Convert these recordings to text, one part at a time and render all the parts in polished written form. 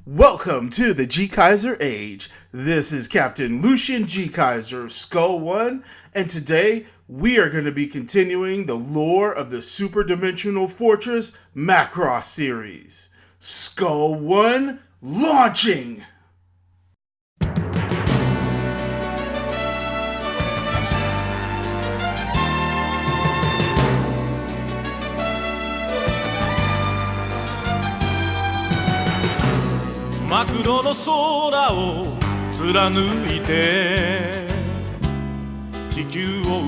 Welcome to the GKaiser Age. This is Captain Lucian GKaiser, Skull One, and today we are going to be continuing the lore of the super-dimensional fortress Macross series. Skull One, launching!マクロの空を貫いて地球を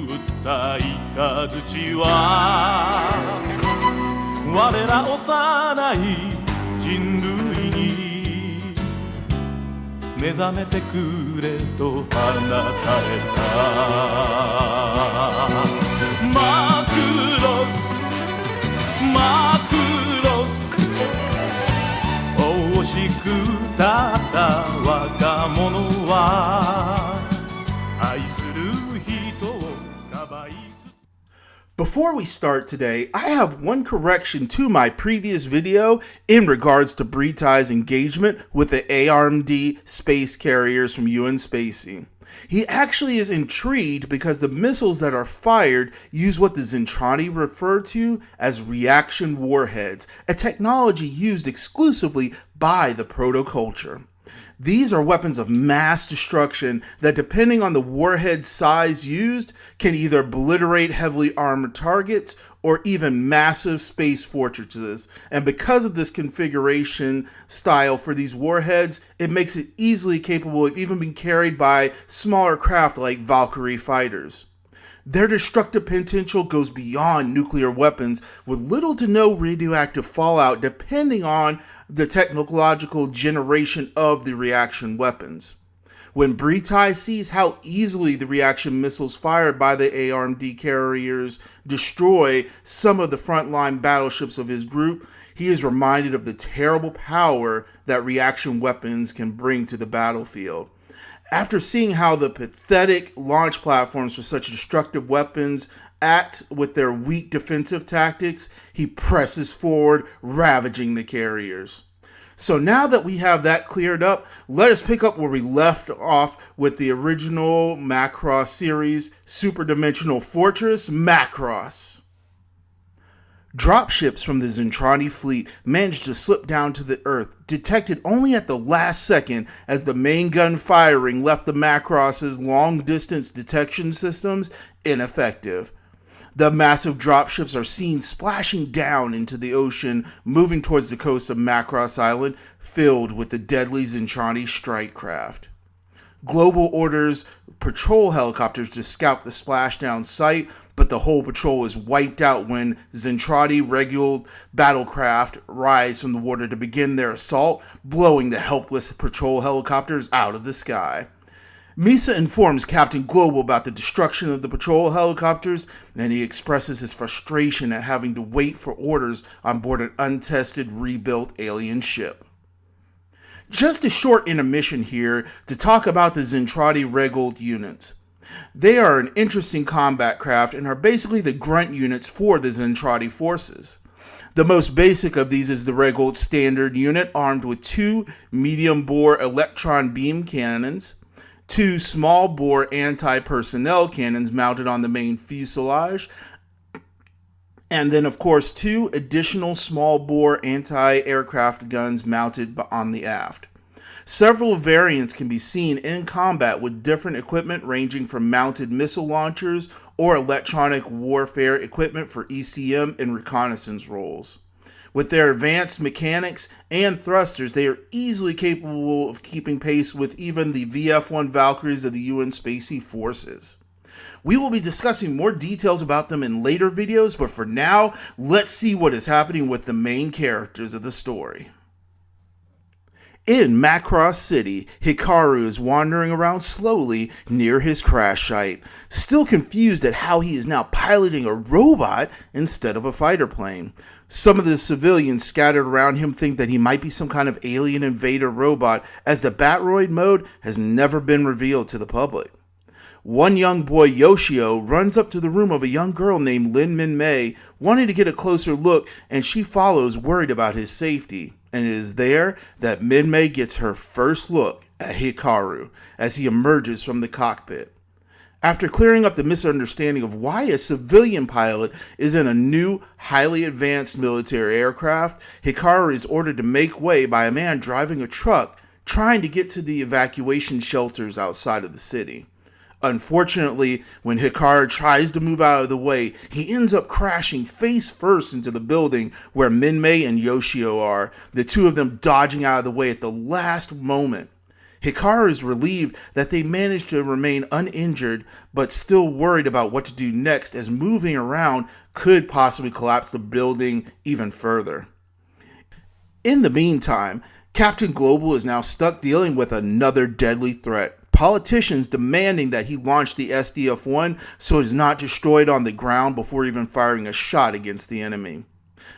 撃ったイカズチは我ら幼い人類に目覚めてくれと放たれたマクロスマクロス惜しくたった若者は愛する人をかばいつつ Before we start today, I have one correction to my previous video in regards to Britai's engagement with the ARMD space carriers from UN Spacey. He actually is intrigued because the missiles that are fired use what the Zentradi refer to as reaction warheads, a technology used exclusively by the proto-culture. These are weapons of mass destruction that, depending on the warhead size used, can either obliterate heavily armored targets or even massive space fortresses. And because of this configuration style for these warheads, it makes it easily capable of even being carried by smaller craft like Valkyrie Fighters. Their destructive potential goes beyond nuclear weapons, with little to no radioactive fallout depending on the technological generation of the reaction weapons. When Britai sees how easily the reaction missiles fired by the ARMD carriers destroy some of the frontline battleships of his group, he is reminded of the terrible power that reaction weapons can bring to the battlefield. After seeing how the pathetic launch platforms for such destructive weapons act with their weak defensive tactics, he presses forward, ravaging the carriers. So now that we have that cleared up, let us pick up where we left off with the original Macross series, Super Dimensional Fortress Macross. Dropships from the Zentradi fleet managed to slip down to the Earth, detected only at the last second as the main gun firing left the Macross's long-distance detection systems ineffective. The massive dropships are seen splashing down into the ocean, moving towards the coast of Macross Island, filled with the deadly Zentradi strike craft. Global orders patrol helicopters to scout the splashdown site, but the whole patrol is wiped out when Zentradi Reg battlecraft rise from the water to begin their assault, blowing the helpless patrol helicopters out of the sky. Misa informs Captain Global about the destruction of the patrol helicopters, and he expresses his frustration at having to wait for orders on board an untested, rebuilt alien ship. Just a short intermission here to talk about the Zentradi Reg units. They are an interesting combat craft and are basically the grunt units for the Zentradi forces. The most basic of these is the Reg standard unit, armed with 2 medium-bore electron beam cannons, 2 small-bore anti-personnel cannons mounted on the main fuselage, and then, of course, 2 additional small-bore anti-aircraft guns mounted on the aft. Several variants can be seen in combat with different equipment ranging from mounted missile launchers or electronic warfare equipment for ECM and reconnaissance roles. With their advanced mechanics and thrusters, they are easily capable of keeping pace with even the VF-1 Valkyries of the UN Spacey forces. We will be discussing more details about them in later videos, but for now, let's see what is happening with the main characters of the story. In Macross City, Hikaru is wandering around slowly near his crash site, still confused at how he is now piloting a robot instead of a fighter plane. Some of the civilians scattered around him think that he might be some kind of alien invader robot, as the Batroid mode has never been revealed to the public. One young boy, Yoshio, runs up to the room of a young girl named Lin Min Mei, wanting to get a closer look, and she follows, worried about his safety. And it is there that Min-Mei gets her first look at Hikaru as he emerges from the cockpit. After clearing up the misunderstanding of why a civilian pilot is in a new, highly advanced military aircraft, Hikaru is ordered to make way by a man driving a truck trying to get to the evacuation shelters outside of the city. Unfortunately, when Hikaru tries to move out of the way, he ends up crashing face first into the building where Min-Mei and Yoshio are, the two of them dodging out of the way at the last moment. Hikaru is relieved that they managed to remain uninjured, but still worried about what to do next, as moving around could possibly collapse the building even further. In the meantime, Captain Global is now stuck dealing with another deadly threat. Politicians demanding that he launch the SDF-1 so it is not destroyed on the ground before even firing a shot against the enemy.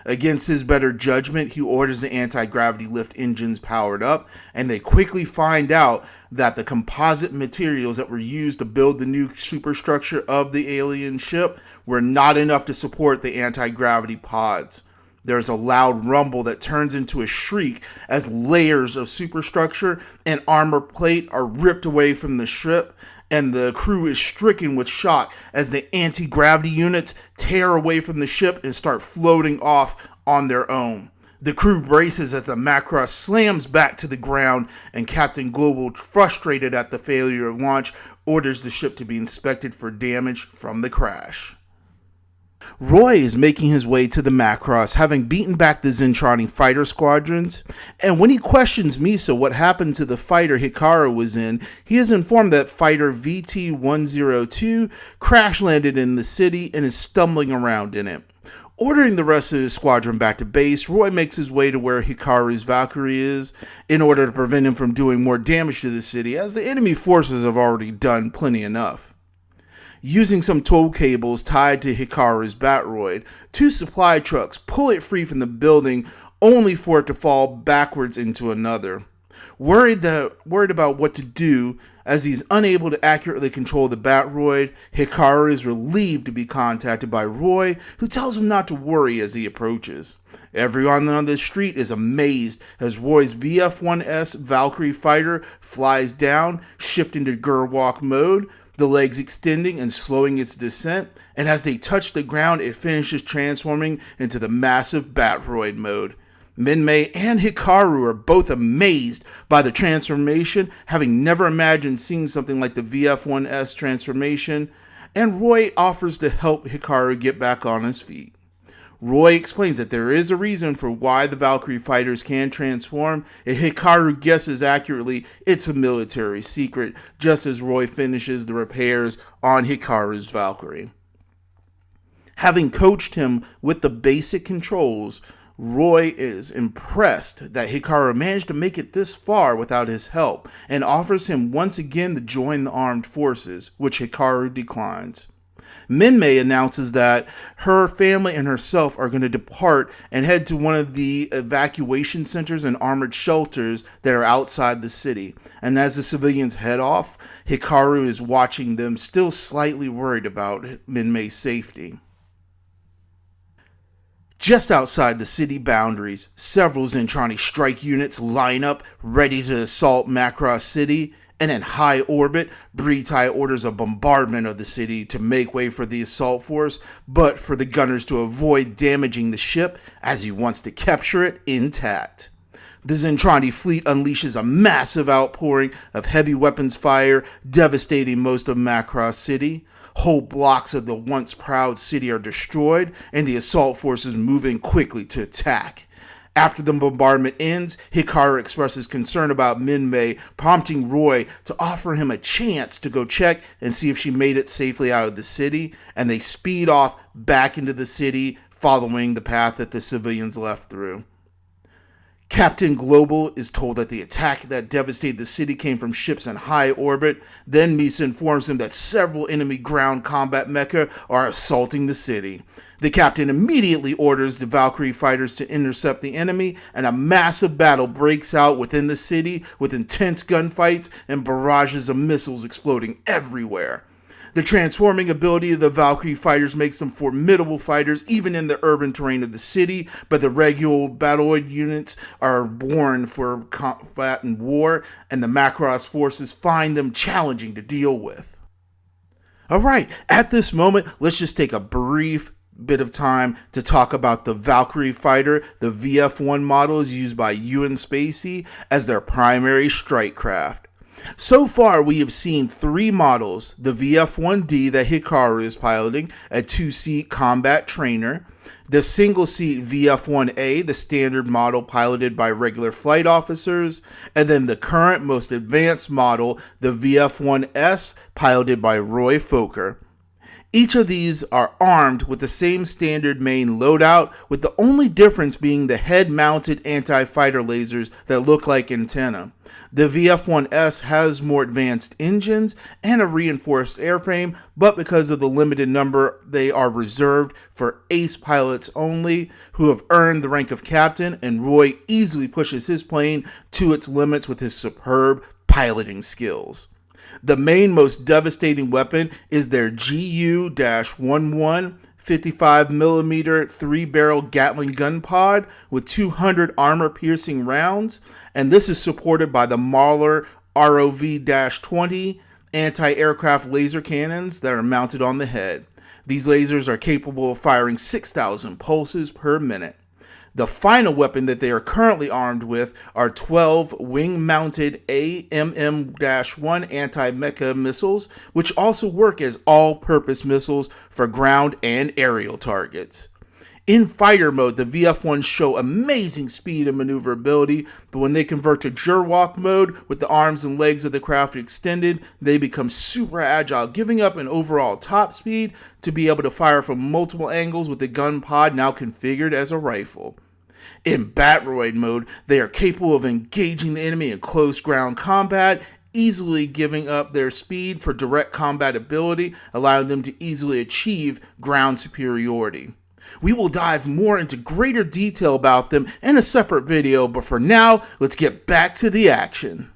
Against his better judgment, he orders the anti-gravity lift engines powered up, and they quickly find out that the composite materials that were used to build the new superstructure of the alien ship were not enough to support the anti-gravity pods. There's a loud rumble that turns into a shriek as layers of superstructure and armor plate are ripped away from the ship, and the crew is stricken with shock as the anti-gravity units tear away from the ship and start floating off on their own. The crew braces as the Macross slams back to the ground, and Captain Global, frustrated at the failure of launch, orders the ship to be inspected for damage from the crash. Roy is making his way to the Macross, having beaten back the Zentradi fighter squadrons, and when he questions Misa what happened to the fighter Hikaru was in, he is informed that fighter VT-102 crash-landed in the city and is stumbling around in it. Ordering the rest of his squadron back to base, Roy makes his way to where Hikaru's Valkyrie is in order to prevent him from doing more damage to the city, as the enemy forces have already done plenty enough. Using some tow cables tied to Hikaru's Batroid, two supply trucks pull it free from the building, only for it to fall backwards into another. Worried about what to do, as he's unable to accurately control the Batroid, Hikaru is relieved to be contacted by Roy, who tells him not to worry as he approaches. Everyone on the street is amazed as Roy's VF-1S Valkyrie Fighter flies down, shifting to Gerwalk mode, the legs extending and slowing its descent, and as they touch the ground, it finishes transforming into the massive Batroid mode. Min-Mei and Hikaru are both amazed by the transformation, having never imagined seeing something like the VF-1S transformation, and Roy offers to help Hikaru get back on his feet. Roy explains that there is a reason for why the Valkyrie fighters can transform. If Hikaru guesses accurately, it's a military secret, just as Roy finishes the repairs on Hikaru's Valkyrie. Having coached him with the basic controls, Roy is impressed that Hikaru managed to make it this far without his help, and offers him once again to join the armed forces, which Hikaru declines. Min-Mei announces that her family and herself are going to depart and head to one of the evacuation centers and armored shelters that are outside the city. And as the civilians head off, Hikaru is watching them, still slightly worried about Min-Mei's safety. Just outside the city boundaries, several Zentradi strike units line up, ready to assault Macross City, and in high orbit, Britai orders a bombardment of the city to make way for the assault force, but for the gunners to avoid damaging the ship, as he wants to capture it intact. The Zentradi fleet unleashes a massive outpouring of heavy weapons fire, devastating most of Macross City. Whole blocks of the once proud city are destroyed, and the assault forces move in quickly to attack. After the bombardment ends, Hikaru expresses concern about Min-Mei, prompting Roy to offer him a chance to go check and see if she made it safely out of the city, and they speed off back into the city, following the path that the civilians left through. Captain Global is told that the attack that devastated the city came from ships in high orbit. Then Misa informs him that several enemy ground combat mecha are assaulting the city. The captain immediately orders the Valkyrie fighters to intercept the enemy, and a massive battle breaks out within the city with intense gunfights and barrages of missiles exploding everywhere. The transforming ability of the Valkyrie fighters makes them formidable fighters even in the urban terrain of the city, but the regular battleoid units are born for combat and war, and the Macross forces find them challenging to deal with. Alright, at this moment, let's just take a brief bit of time to talk about the Valkyrie Fighter. The VF-1 model is used by UN Spacey as their primary strike craft. So far, we have seen 3 models: the VF-1D that Hikaru is piloting, a 2-seat combat trainer; the single-seat VF-1A, the standard model piloted by regular flight officers; and then the current most advanced model, the VF-1S, piloted by Roy Fokker. Each of these are armed with the same standard main loadout, with the only difference being the head-mounted anti-fighter lasers that look like antennae. The VF-1S has more advanced engines and a reinforced airframe, but because of the limited number, they are reserved for ace pilots only, who have earned the rank of captain, and Roy easily pushes his plane to its limits with his superb piloting skills. The main, most devastating weapon is their GU-11 55mm 3-barrel Gatling gun pod with 200 armor-piercing rounds, and this is supported by the Mauler ROV-20 anti-aircraft laser cannons that are mounted on the head. These lasers are capable of firing 6,000 pulses per minute. The final weapon that they are currently armed with are 12 wing-mounted AMM-1 anti-mecha missiles, which also work as all-purpose missiles for ground and aerial targets. In fighter mode, the VF-1s show amazing speed and maneuverability, but when they convert to jerwalk mode with the arms and legs of the craft extended, they become super agile, giving up an overall top speed to be able to fire from multiple angles with the gun pod now configured as a rifle. In Batroid mode, they are capable of engaging the enemy in close ground combat, easily giving up their speed for direct combat ability, allowing them to easily achieve ground superiority. We will dive more into greater detail about them in a separate video, but for now, let's get back to the action.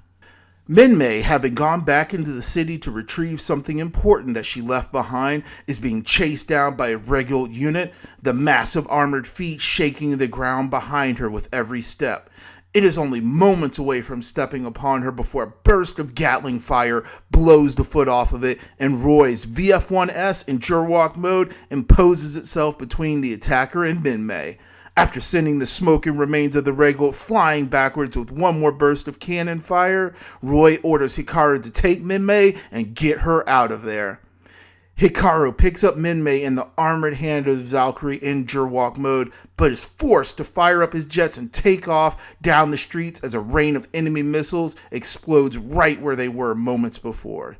Minmay, having gone back into the city to retrieve something important that she left behind, is being chased down by a regular unit, the massive armored feet shaking the ground behind her with every step. It is only moments away from stepping upon her before a burst of Gatling fire blows the foot off of it, and Roy's VF-1S in jerwalk mode imposes itself between the attacker and Minmay. After sending the smoking remains of the Regal flying backwards with one more burst of cannon fire, Roy orders Hikaru to take Minmay and get her out of there. Hikaru picks up Minmay in the armored hand of Valkyrie in jerwalk mode, but is forced to fire up his jets and take off down the streets as a rain of enemy missiles explodes right where they were moments before.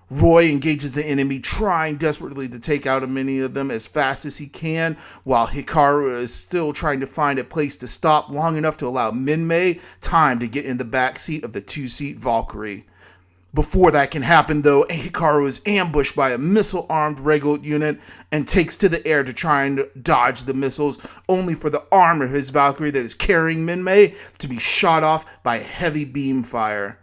Roy engages the enemy, trying desperately to take out many of them as fast as he can, while Hikaru is still trying to find a place to stop long enough to allow Minmay time to get in the backseat of the 2-seat Valkyrie. Before that can happen, though, Hikaru is ambushed by a missile-armed Regal unit and takes to the air to try and dodge the missiles, only for the arm of his Valkyrie that is carrying Minmay to be shot off by a heavy beam fire.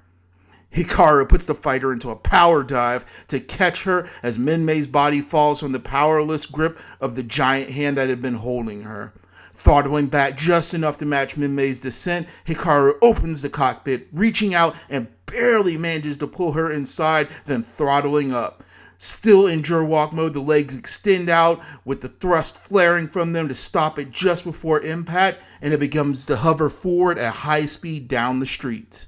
Hikaru puts the fighter into a power dive to catch her as Minmay's body falls from the powerless grip of the giant hand that had been holding her. Throttling back just enough to match Minmay's descent, Hikaru opens the cockpit, reaching out and barely manages to pull her inside, then throttling up. Still in jerwalk mode, the legs extend out with the thrust flaring from them to stop it just before impact, and it begins to hover forward at high speed down the streets.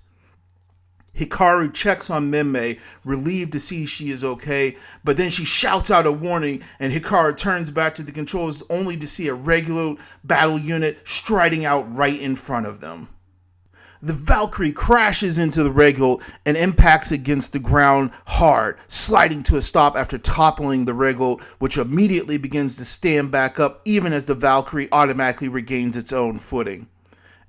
Hikaru checks on Minmay, relieved to see she is okay, but then she shouts out a warning, and Hikaru turns back to the controls only to see a regular battle unit striding out right in front of them. The Valkyrie crashes into the Regal and impacts against the ground hard, sliding to a stop after toppling the Regal, which immediately begins to stand back up even as the Valkyrie automatically regains its own footing.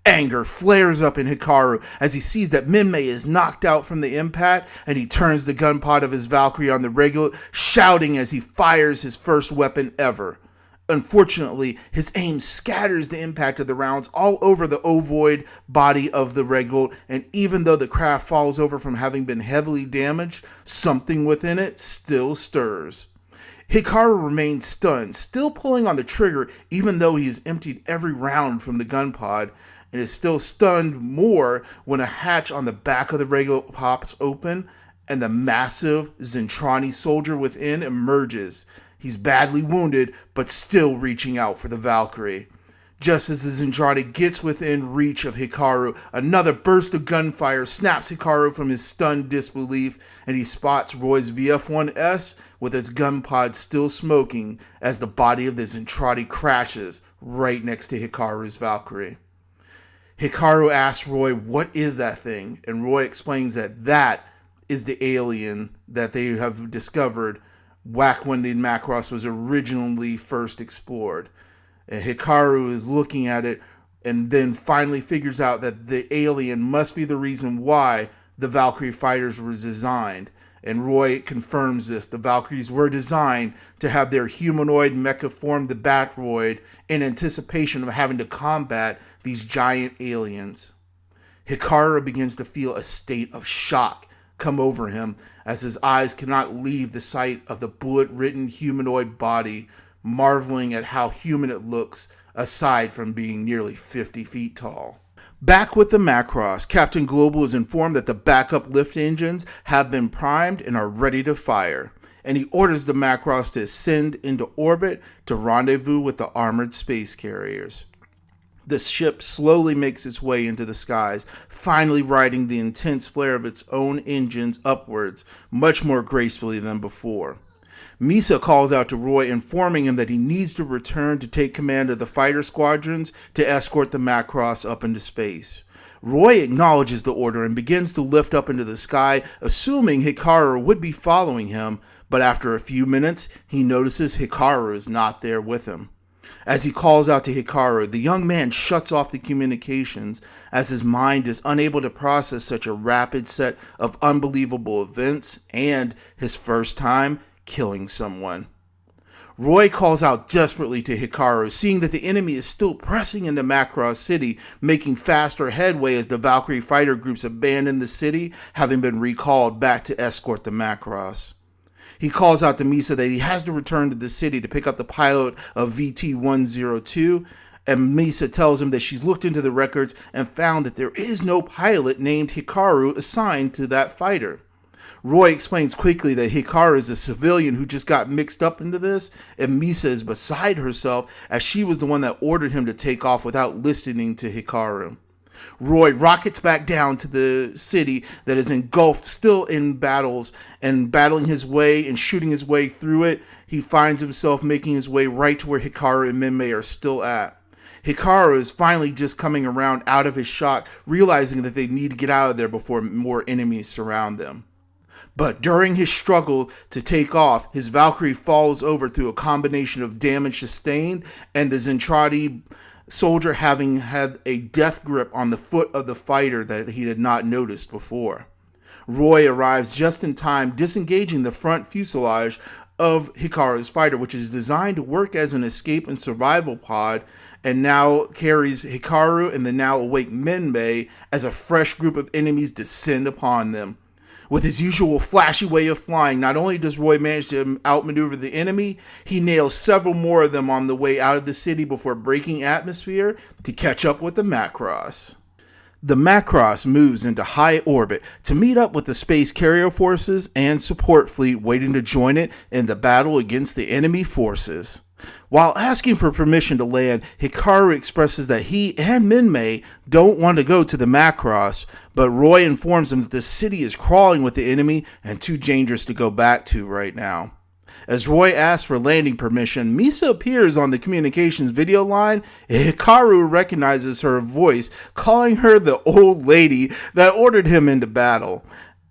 Anger flares up in Hikaru as he sees that Minmay is knocked out from the impact, and he turns the gun pod of his Valkyrie on the Regal, shouting as he fires his first weapon ever. Unfortunately, his aim scatters the impact of the rounds all over the ovoid body of the Regbolt, and even though the craft falls over from having been heavily damaged, something within it still stirs. Hikaru remains stunned, still pulling on the trigger even though he has emptied every round from the gun pod, and is still stunned more when a hatch on the back of the Regbolt pops open and the massive Zentradi soldier within emerges. He's badly wounded, but still reaching out for the Valkyrie. Just as the Zentradi gets within reach of Hikaru, another burst of gunfire snaps Hikaru from his stunned disbelief, and he spots Roy's VF-1S with its gun pod still smoking as the body of the Zentradi crashes right next to Hikaru's Valkyrie. Hikaru asks Roy, "What is that thing?" And Roy explains that is the alien that they have discovered back when the Macross was originally first explored. And Hikaru is looking at it and then finally figures out that the alien must be the reason why the Valkyrie Fighters were designed. And Roy confirms this. The Valkyries were designed to have their humanoid mecha form, the Batroid, in anticipation of having to combat these giant aliens. Hikaru begins to feel a state of shock come over him as his eyes cannot leave the sight of the bullet-ridden humanoid body, marveling at how human it looks aside from being nearly 50 feet tall. Back with the Macross, Captain Global is informed that the backup lift engines have been primed and are ready to fire, and he orders the Macross to ascend into orbit to rendezvous with the armored space carriers. The ship slowly makes its way into the skies, finally riding the intense flare of its own engines upwards, much more gracefully than before. Misa calls out to Roy, informing him that he needs to return to take command of the fighter squadrons to escort the Macross up into space. Roy acknowledges the order and begins to lift up into the sky, assuming Hikaru would be following him, but after a few minutes, he notices Hikaru is not there with him. As he calls out to Hikaru, the young man shuts off the communications as his mind is unable to process such a rapid set of unbelievable events and his first time killing someone. Roy calls out desperately to Hikaru, seeing that the enemy is still pressing into Macross City, making faster headway as the Valkyrie Fighter groups abandon the city, having been recalled back to escort the Macross. He calls out to Misa that he has to return to the city to pick up the pilot of VT-102, and Misa tells him that she's looked into the records and found that there is no pilot named Hikaru assigned to that fighter. Roy explains quickly that Hikaru is a civilian who just got mixed up into this, and Misa is beside herself as she was the one that ordered him to take off without listening to Hikaru. Roy rockets back down to the city that is engulfed still in battles, and battling his way and shooting his way through it, he finds himself making his way right to where Hikaru and Minmay are still at. Hikaru is finally just coming around out of his shock, realizing that they need to get out of there before more enemies surround them. But during his struggle to take off, his Valkyrie falls over through a combination of damage sustained and the Zentradi soldier having had a death grip on the foot of the fighter that he had not noticed before. Roy arrives just in time, disengaging the front fuselage of Hikaru's fighter, which is designed to work as an escape and survival pod, and now carries Hikaru and the now awake Minmay as a fresh group of enemies descend upon them. With his usual flashy way of flying, not only does Roy manage to outmaneuver the enemy, he nails several more of them on the way out of the city before breaking atmosphere to catch up with the Macross. The Macross moves into high orbit to meet up with the space carrier forces and support fleet waiting to join it in the battle against the enemy forces. While asking for permission to land, Hikaru expresses that he and Minmay don't want to go to the Macross, but Roy informs him that the city is crawling with the enemy and too dangerous to go back to right now. As Roy asks for landing permission, Misa appears on the communications video line, and Hikaru recognizes her voice, calling her the old lady that ordered him into battle.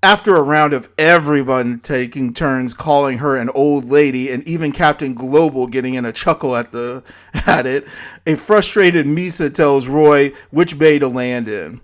After a round of everyone taking turns calling her an old lady, and even Captain Global getting in a chuckle at it, a frustrated Misa tells Roy which bay to land in.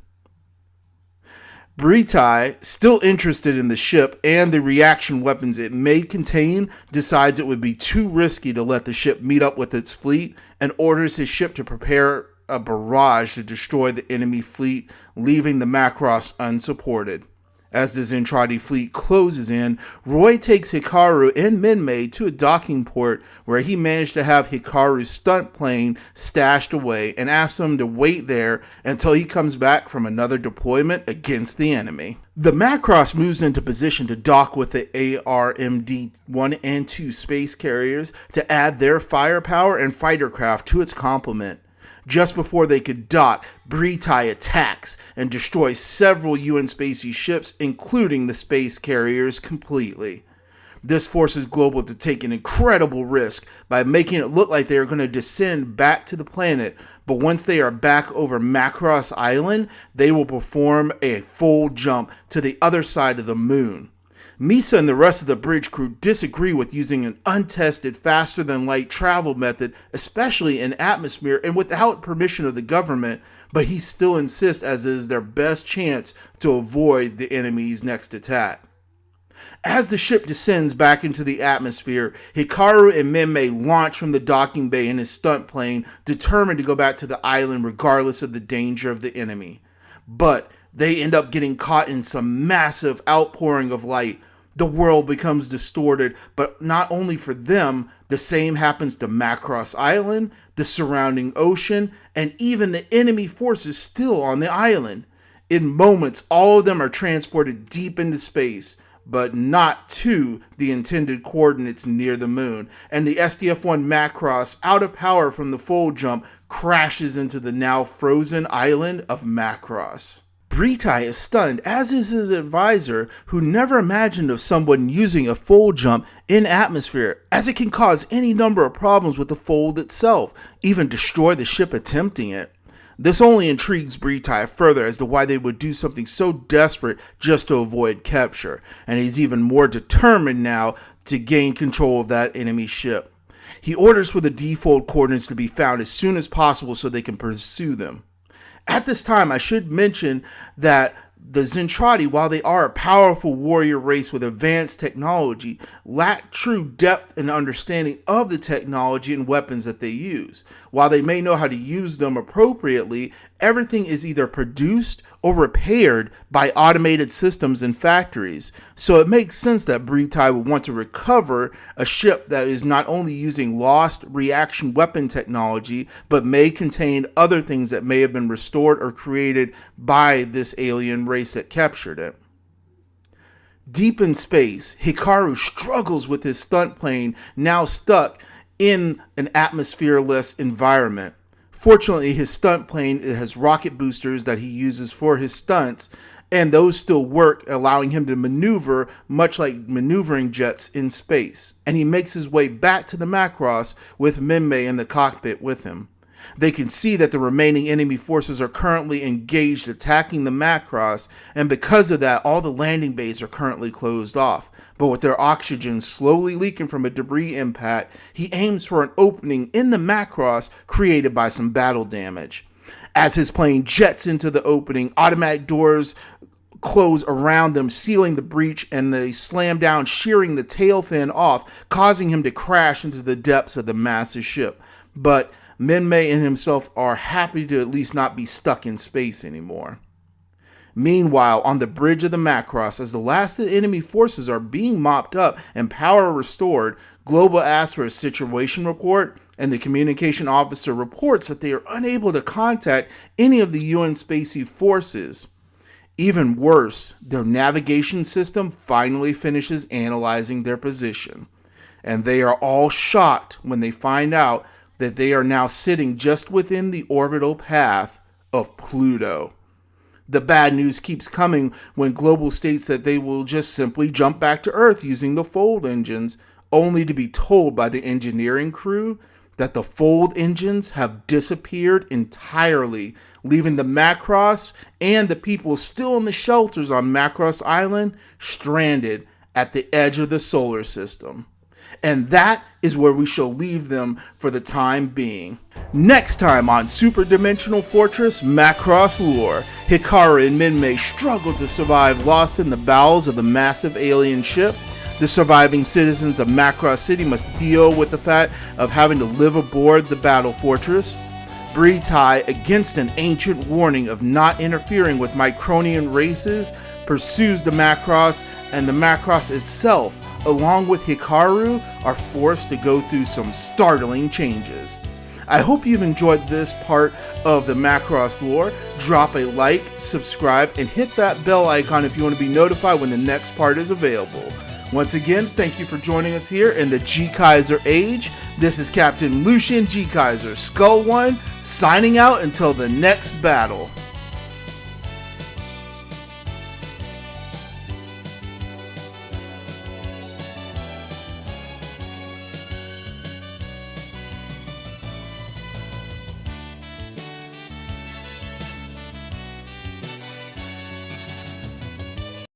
Britai, still interested in the ship and the reaction weapons it may contain, decides it would be too risky to let the ship meet up with its fleet and orders his ship to prepare a barrage to destroy the enemy fleet, leaving the Macross unsupported. As the Zentradi fleet closes in, Roy takes Hikaru and Minmay to a docking port where he managed to have Hikaru's stunt plane stashed away and asks them to wait there until he comes back from another deployment against the enemy. The Macross moves into position to dock with the ARMD-1 and 2 space carriers to add their firepower and fighter craft to its complement. Just before they could dock, Britai attacks and destroys several UN Spacey ships, including the space carriers, completely. This forces Global to take an incredible risk by making it look like they are going to descend back to the planet, but once they are back over Macross Island, they will perform a full jump to the other side of the moon. Misa and the rest of the bridge crew disagree with using an untested, faster-than-light travel method, especially in atmosphere and without permission of the government, but he still insists as it is their best chance to avoid the enemy's next attack. As the ship descends back into the atmosphere, Hikaru and Minmay launch from the docking bay in his stunt plane, determined to go back to the island regardless of the danger of the enemy. But they end up getting caught in some massive outpouring of light. The world becomes distorted, but not only for them, the same happens to Macross Island, the surrounding ocean, and even the enemy forces still on the island. In moments, all of them are transported deep into space, but not to the intended coordinates near the moon, and the SDF-1 Macross, out of power from the full jump, crashes into the now frozen island of Macross. Britai is stunned, as is his advisor, who never imagined of someone using a fold jump in atmosphere, as it can cause any number of problems with the fold itself, even destroy the ship attempting it. This only intrigues Britai further as to why they would do something so desperate just to avoid capture, and he's even more determined now to gain control of that enemy ship. He orders for the default coordinates to be found as soon as possible so they can pursue them. At this time, I should mention that the Zentradi, while they are a powerful warrior race with advanced technology, lack true depth and understanding of the technology and weapons that they use. While they may know how to use them appropriately, everything is either produced or repaired by automated systems in factories. So it makes sense that Britai would want to recover a ship that is not only using lost reaction weapon technology, but may contain other things that may have been restored or created by this alien race that captured it. Deep in space, Hikaru struggles with his stunt plane, now stuck in an atmosphere-less environment. Fortunately, his stunt plane has rocket boosters that he uses for his stunts, and those still work, allowing him to maneuver much like maneuvering jets in space. And he makes his way back to the Macross with Minmay in the cockpit with him. They can see that the remaining enemy forces are currently engaged attacking the Macross, and because of that, all the landing bays are currently closed off. But with their oxygen slowly leaking from a debris impact, he aims for an opening in the Macross created by some battle damage. As his plane jets into the opening, automatic doors close around them, sealing the breach, and they slam down, shearing the tail fin off, causing him to crash into the depths of the massive ship. But Minmay and himself are happy to at least not be stuck in space anymore. Meanwhile, on the bridge of the Macross, as the last of the enemy forces are being mopped up and power restored, Global asks for a situation report, and the communication officer reports that they are unable to contact any of the UN Spacey forces. Even worse, their navigation system finally finishes analyzing their position, and they are all shocked when they find out that they are now sitting just within the orbital path of Pluto. The bad news keeps coming when Global states that they will just simply jump back to Earth using the fold engines, only to be told by the engineering crew that the fold engines have disappeared entirely, leaving the Macross and the people still in the shelters on Macross Island stranded at the edge of the solar system. And that is where we shall leave them for the time being. Next time on Super Dimensional Fortress Macross Lore, Hikaru and Minmay struggle to survive lost in the bowels of the massive alien ship. The surviving citizens of Macross City must deal with the fact of having to live aboard the battle fortress. Britai, against an ancient warning of not interfering with Micronian races, pursues the Macross, and the Macross itself, along with Hikaru, are forced to go through some startling changes. I hope you've enjoyed this part of the Macross lore. Drop a like, subscribe, and hit that bell icon if you want to be notified when the next part is available. Once again, thank you for joining us here in the GKaiser Age. This is Captain Lucian GKaiser Skull One, signing out until the next battle.